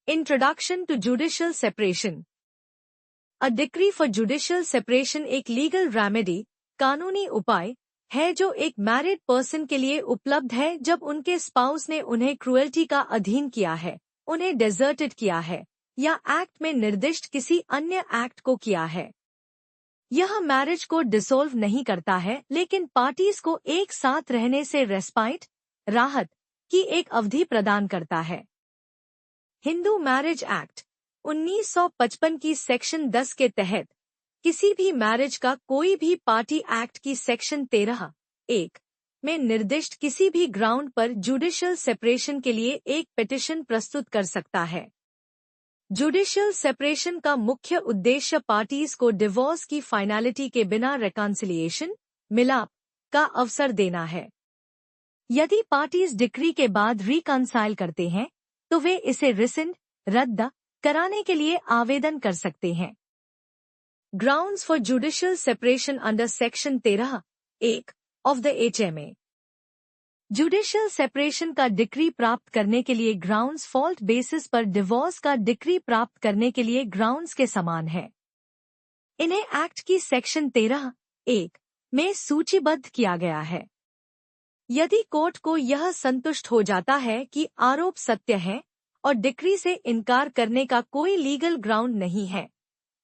Introduction to judicial separation. A decree for judicial separation एक legal remedy, कानूनी उपाय है जो एक मैरिड पर्सन के लिए उपलब्ध है जब उनके स्पाउस ने उन्हें क्रूएल्टी का अधीन किया है, उन्हें डेजर्टेड किया है या एक्ट में निर्दिष्ट किसी अन्य एक्ट को किया है। यह मैरिज को डिसोल्व नहीं करता है, लेकिन पार्टीज को एक साथ रहने से रेस्पाइट, राहत की एक अवधि प्रदान करता है। हिंदू मैरिज एक्ट 1955 की सेक्शन 10 के तहत किसी भी मैरिज का कोई भी पार्टी एक्ट की सेक्शन 13(1) में निर्दिष्ट किसी भी ग्राउंड पर जुडिशियल सेपरेशन के लिए एक पिटिशन प्रस्तुत कर सकता है। जुडिशियल सेपरेशन का मुख्य उद्देश्य पार्टीज को डिवोर्स की फाइनलिटी के बिना रेकॉन्सिलिएशन, मिलाप का अवसर देना है। यदि पार्टीज डिक्री के बाद रिकंसाइल करते हैं तो वे इसे रिसिंड, रद्द कराने के लिए आवेदन कर सकते हैं। Grounds for judicial separation under section 13(1) of the HMA। Judicial separation का डिक्री प्राप्त करने के लिए ग्राउंड्स फॉल्ट बेसिस पर डिवोर्स का डिक्री प्राप्त करने के लिए ग्राउंड्स के समान है। इन्हें एक्ट की सेक्शन 13(1) में सूचीबद्ध किया गया है। यदि कोर्ट को यह संतुष्ट हो जाता है कि आरोप सत्य है और डिक्री से इनकार करने का कोई लीगल ग्राउंड नहीं है,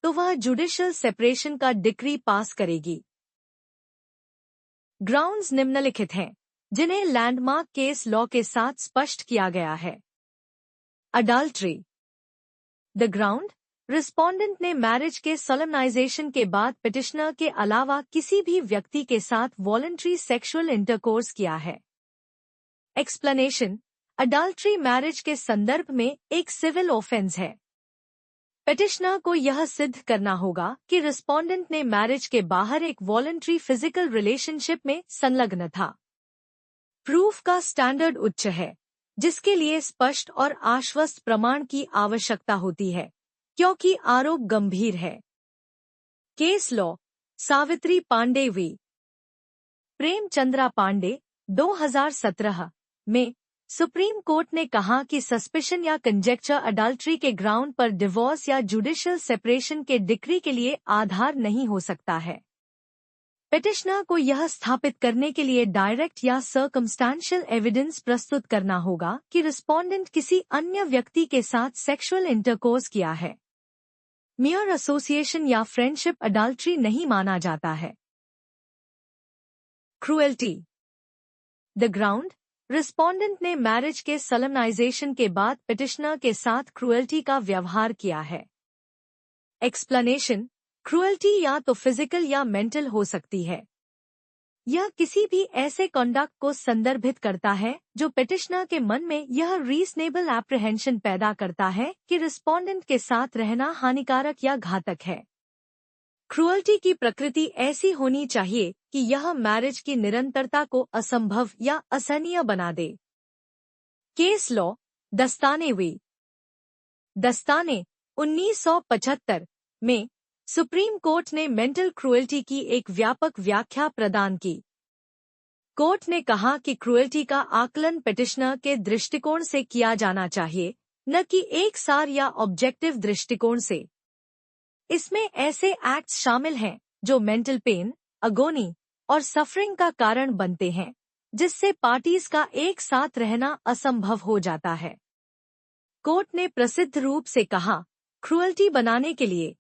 तो वह जुडिशियल सेपरेशन का डिक्री पास करेगी। ग्राउंड्स निम्नलिखित हैं, जिन्हें लैंडमार्क केस लॉ के साथ स्पष्ट किया गया है। अडल्ट्री। द ग्राउंड, रिस्पोंडेंट ने मैरिज के सोलेमनाइजेशन के बाद पिटिशनर के अलावा किसी भी व्यक्ति के साथ वॉलंटरी सेक्सुअल इंटरकोर्स किया है। एक्सप्लेनेशन, अडल्ट्री मैरिज के संदर्भ में एक सिविल ऑफेंस है। पिटिशनर को यह सिद्ध करना होगा कि रिस्पोंडेंट ने मैरिज के बाहर एक वॉलंटरी फिजिकल रिलेशनशिप में संलग्न था। प्रूफ का स्टैंडर्ड उच्च है, जिसके लिए स्पष्ट और आश्वस्त प्रमाण की आवश्यकता होती है, क्योंकि आरोप गंभीर है। Case law, Savitri Pandey v Premchandra Pandey 2017 में सुप्रीम कोर्ट ने कहा कि सस्पिशन या कंजेक्चर अडल्ट्री के ग्राउंड पर डिवोर्स या जुडिशियल सेपरेशन के डिक्री के लिए आधार नहीं हो सकता है। पिटिशनर को यह स्थापित करने के लिए डायरेक्ट या सर्कमस्टेंशियल एविडेंस प्रस्तुत करना होगा कि रिस्पोंडेंट किसी अन्य व्यक्ति के साथ सेक्सुअल इंटरकोर्स किया है। मियर एसोसिएशन या फ्रेंडशिप अडल्ट्री नहीं माना जाता है। क्रूएल्टी। द ग्राउंड, रिस्पोंडेंट ने मैरिज के सोलेमनाइजेशन के बाद पिटिशनर के साथ क्रूएल्टी का व्यवहार किया है। एक्सप्लेनेशन, क्रूएल्टी या तो फिजिकल या मेंटल हो सकती है। यह किसी भी ऐसे कंडक्ट को संदर्भित करता है जो पिटिशनर के मन में यह रीजनेबल एप्रीहेंशन पैदा करता है कि रिस्पोंडेंट के साथ रहना हानिकारक या घातक है। क्रूएल्टी की प्रकृति ऐसी होनी चाहिए कि यह मैरिज की निरंतरता को असंभव या असहनीय बना दे। केस लॉ, दस्ताने वी दस्ताने 1975 में सुप्रीम कोर्ट ने मेंटल क्रूएल्टी की एक व्यापक व्याख्या प्रदान की। कोर्ट ने कहा कि क्रूएल्टी का आकलन पिटिशनर के दृष्टिकोण से किया जाना चाहिए, न कि एक सार या ऑब्जेक्टिव दृष्टिकोण से। इसमें ऐसे एक्ट्स शामिल हैं जो मेंटल पेन, अगोनी और सफरिंग का कारण बनते हैं, जिससे पार्टीज का एक साथ रहना असंभव हो जाता है। कोर्ट ने प्रसिद्ध रूप से कहा, क्रूएल्टी बनाने के लिए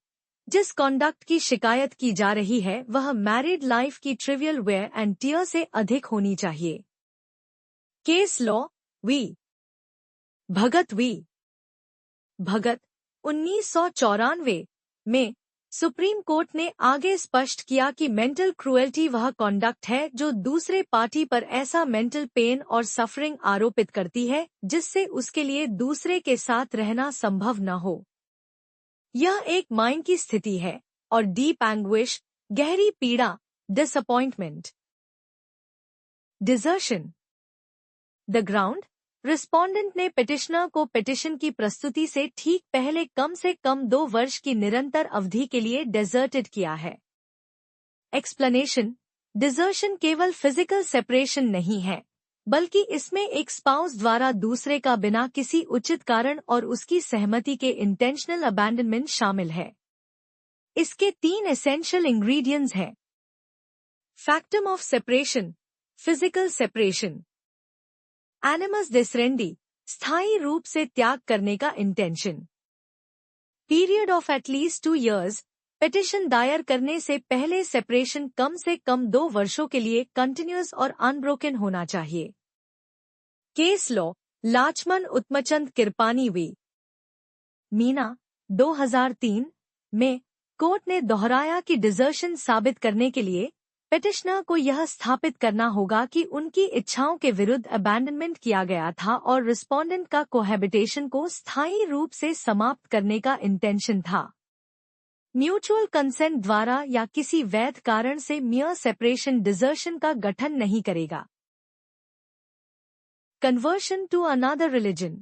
जिस कॉन्डक्ट की शिकायत की जा रही है वह मैरिड लाइफ की ट्रिवियल वेयर एंड टियर से अधिक होनी चाहिए। Case law v Bhagat v Bhagat 1994 में सुप्रीम कोर्ट ने आगे स्पष्ट किया कि मेंटल क्रूएल्टी वह कॉन्डक्ट है जो दूसरे पार्टी पर ऐसा मेंटल पेन और सफरिंग आरोपित करती है जिससे उसके लिए दूसरे के साथ रहना संभव न हो। यह एक माइंड की स्थिति है और डीप एंग्विश, गहरी पीड़ा, disappointment. Desertion. The ground, respondent ने पिटिशनर को पिटिशन की प्रस्तुति से ठीक पहले कम से कम 2 वर्ष की निरंतर अवधि के लिए डेजर्टेड किया है। एक्सप्लेनेशन, डिजर्शन केवल फिजिकल सेपरेशन नहीं है, बल्कि इसमें एक स्पाउस द्वारा दूसरे का बिना किसी उचित कारण और उसकी सहमति के इंटेंशनल अबैंडनमेंट शामिल है। इसके 3 एसेंशियल इंग्रेडिएंट्स हैं। Factum of separation, physical separation. Animus deserendi, स्थायी रूप से त्याग करने का intention. Period of at least 2 years, petition दायर करने से पहले सेपरेशन कम से कम 2 वर्षों के लिए कंटिन्यूअस और अनब्रोकन होना चाहिए। Case law, Lachman Uttamchand Kirpani v. Meena, 2003 में कोर्ट ने दोहराया कि डिजर्शन साबित करने के लिए पिटिशनर को यह स्थापित करना होगा कि उनकी इच्छाओं के विरुद्ध अबैंडनमेंट किया गया था और रिस्पोंडेंट का कोहैबिटेशन को स्थायी रूप से समाप्त करने का इंटेंशन था। म्यूचुअल कंसेंट द्वारा या किसी वैध कारण से मियर सेपरेशन डिजर्शन का गठन नहीं करेगा। Conversion to another religion.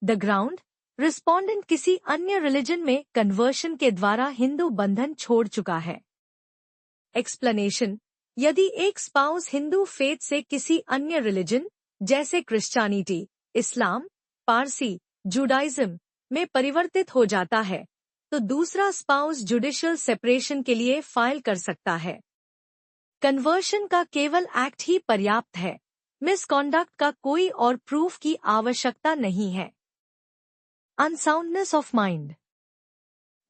The ground, respondent किसी अन्य रिलीजन में कन्वर्शन के द्वारा हिंदू बंधन छोड़ चुका है। एक्सप्लेनेशन, यदि एक स्पाउस हिंदू फेथ से किसी अन्य रिलीजन जैसे क्रिश्चियनिटी, इस्लाम, पारसी, जुडाइज्म में परिवर्तित हो जाता है तो दूसरा स्पाउस जुडिशियल सेपरेशन के लिए फाइल कर सकता है। कन्वर्शन का केवल एक्ट ही पर्याप्त है, मिसकॉन्डक्ट का कोई और प्रूफ की आवश्यकता नहीं है। Unsoundness of mind.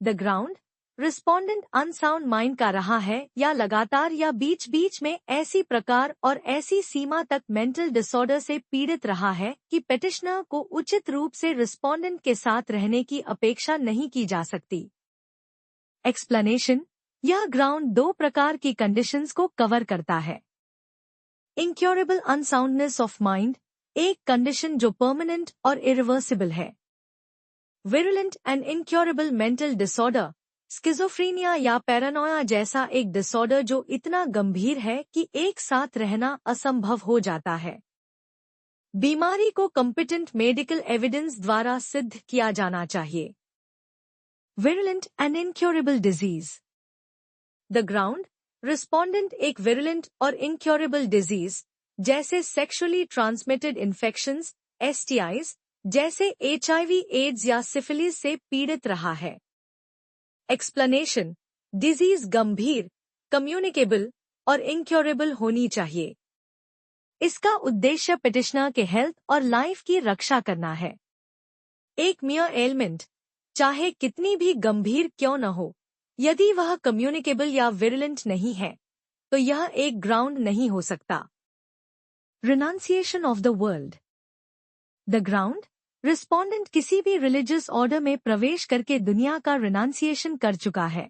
The ground, respondent unsound mind का रहा है या लगातार या बीच बीच में ऐसी प्रकार और ऐसी सीमा तक मेंटल डिसऑर्डर से पीड़ित रहा है कि पिटिशनर को उचित रूप से रिस्पोंडेंट के साथ रहने की अपेक्षा नहीं की जा सकती। एक्सप्लेनेशन, यह ग्राउंड 2 प्रकार की कंडीशंस को कवर करता है। इनक्योरेबल अनसाउंडनेस ऑफ माइंड, एक कंडीशन जो परमानेंट और इरिवर्सिबल है। Virulent and incurable mental disorder, schizophrenia या पैरानोया जैसा एक डिसऑर्डर जो इतना गंभीर है कि एक साथ रहना असंभव हो जाता है। बीमारी को कॉम्पिटेंट मेडिकल एविडेंस द्वारा सिद्ध किया जाना चाहिए। Virulent and incurable disease. The ground, respondent एक विरुलेंट और इनक्योरेबल डिजीज जैसे सेक्सुअली ट्रांसमिटेड इन्फेक्शंस, STIs जैसे HIV, एड्स या सिफिलिस से पीड़ित रहा है। एक्सप्लेनेशन, डिजीज गंभीर, कम्युनिकेबल और इनक्योरेबल होनी चाहिए। इसका उद्देश्य पिटिशनर के हेल्थ और लाइफ की रक्षा करना है। एक मियर एलिमेंट, चाहे कितनी भी गंभीर क्यों न हो, यदि वह कम्युनिकेबल या विरुलेंट नहीं है तो यह एक ग्राउंड नहीं हो सकता। Renunciation of the world. The ground, respondent किसी भी रिलीजियस ऑर्डर में प्रवेश करके दुनिया का रिनाउंसिएशन कर चुका है।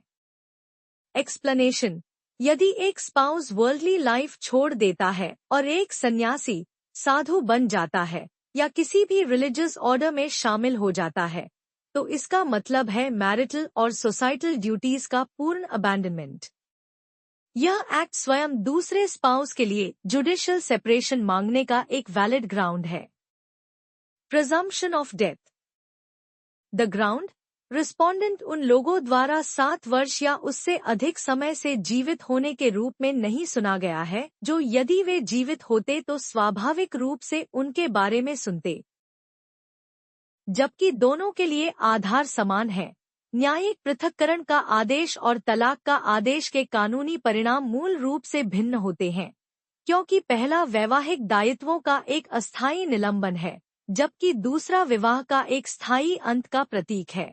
एक्सप्लेनेशन, यदि एक स्पाउस वर्ल्डली लाइफ छोड़ देता है और एक सन्यासी, साधु बन जाता है या किसी भी रिलीजियस ऑर्डर में शामिल हो जाता है तो इसका मतलब है मैरिटल और सोसाइटल ड्यूटीज का पूर्ण अबैंडनमेंट। यह एक्ट स्वयं दूसरे स्पाउस के लिए जुडिशियल सेपरेशन मांगने का एक वैलिड ग्राउंड है। Presumption of death. The ground, respondent उन लोगों द्वारा 7 वर्ष या उससे अधिक समय से जीवित होने के रूप में नहीं सुना गया है जो यदि वे जीवित होते तो स्वाभाविक रूप से उनके बारे में सुनते। जबकि दोनों के लिए आधार समान है, न्यायिक पृथक्करण का आदेश और तलाक का आदेश के कानूनी परिणाम मूल रूप से भिन्न होते हैं, क्योंकि पहला वैवाहिक दायित्वों का एक अस्थायी निलंबन है जबकि दूसरा विवाह का एक स्थायी अंत का प्रतीक है।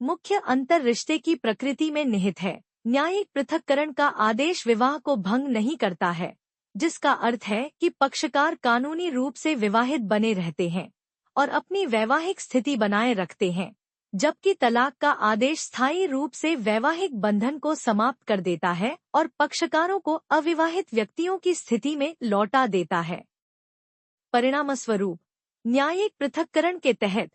मुख्य अंतर रिश्ते की प्रकृति में निहित है। न्यायिक पृथक्करण का आदेश विवाह को भंग नहीं करता है, जिसका अर्थ है कि पक्षकार कानूनी रूप से विवाहित बने रहते हैं और अपनी वैवाहिक स्थिति बनाए रखते हैं, जबकि तलाक का आदेश स्थायी रूप से वैवाहिक बंधन को समाप्त कर देता है और पक्षकारों को अविवाहित व्यक्तियों की स्थिति में लौटा देता है। परिणामस्वरूप, न्यायिक पृथक्करण के तहत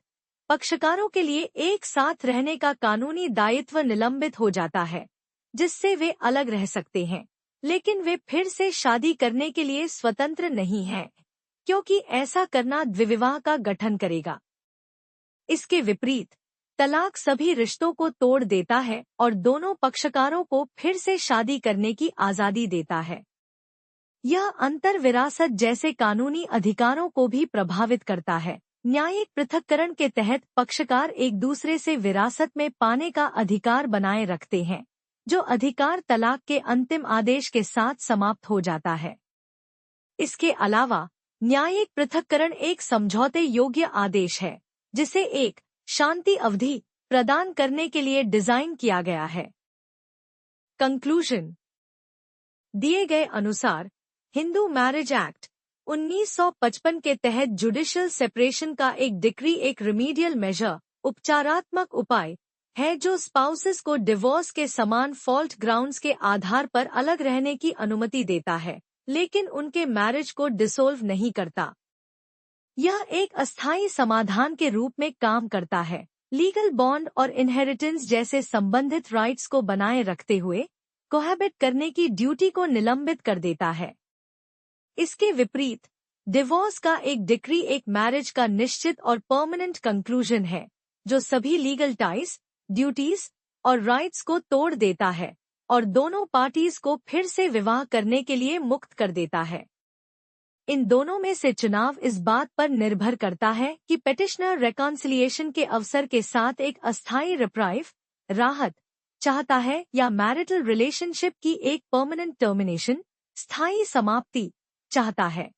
पक्षकारों के लिए एक साथ रहने का कानूनी दायित्व निलंबित हो जाता है, जिससे वे अलग रह सकते हैं, लेकिन वे फिर से शादी करने के लिए स्वतंत्र नहीं हैं, क्योंकि ऐसा करना द्विविवाह का गठन करेगा। इसके विपरीत, तलाक सभी रिश्तों को तोड़ देता है और दोनों पक्षकारों को फिर से शादी करने की आजादी देता है। यह अंतर विरासत जैसे कानूनी अधिकारों को भी प्रभावित करता है। न्यायिक पृथक्करण के तहत पक्षकार एक दूसरे से विरासत में पाने का अधिकार बनाए रखते हैं, जो अधिकार तलाक के अंतिम आदेश के साथ समाप्त हो जाता है। इसके अलावा न्यायिक पृथक्करण एक समझौते योग्य आदेश है, जिसे एक शांति अवधि प्रदान करने के लिए डिजाइन किया गया है। कंक्लूजन। दिए गए अनुसार हिंदू मैरिज एक्ट 1955 के तहत जुडिशियल सेपरेशन का एक डिक्री एक रिमीडियल मेजर, उपचारात्मक उपाय है जो स्पाउसेस को डिवोर्स के समान फॉल्ट ग्राउंड्स के आधार पर अलग रहने की अनुमति देता है, लेकिन उनके मैरिज को डिसोल्व नहीं करता। यह एक अस्थायी समाधान के रूप में काम करता है, लीगल बॉन्ड और इनहेरिटेंस जैसे संबंधित राइट्स को बनाए रखते हुए कोहैबिट करने की ड्यूटी को निलंबित कर देता है। इसके विपरीत डिवोर्स का एक डिक्री एक मैरिज का निश्चित और परमानेंट कंक्लूजन है, जो सभी लीगल टाइज, ड्यूटीज और राइट्स को तोड़ देता है और दोनों पार्टीज को फिर से विवाह करने के लिए मुक्त कर देता है। इन दोनों में से चुनाव इस बात पर निर्भर करता है कि पेटिशनर रेकॉन्सिलिएशन के अवसर के साथ एक अस्थायी रिप्राइव, राहत चाहता है या मैरिटल रिलेशनशिप की एक परमानेंट टर्मिनेशन, स्थायी समाप्ति चाहता है।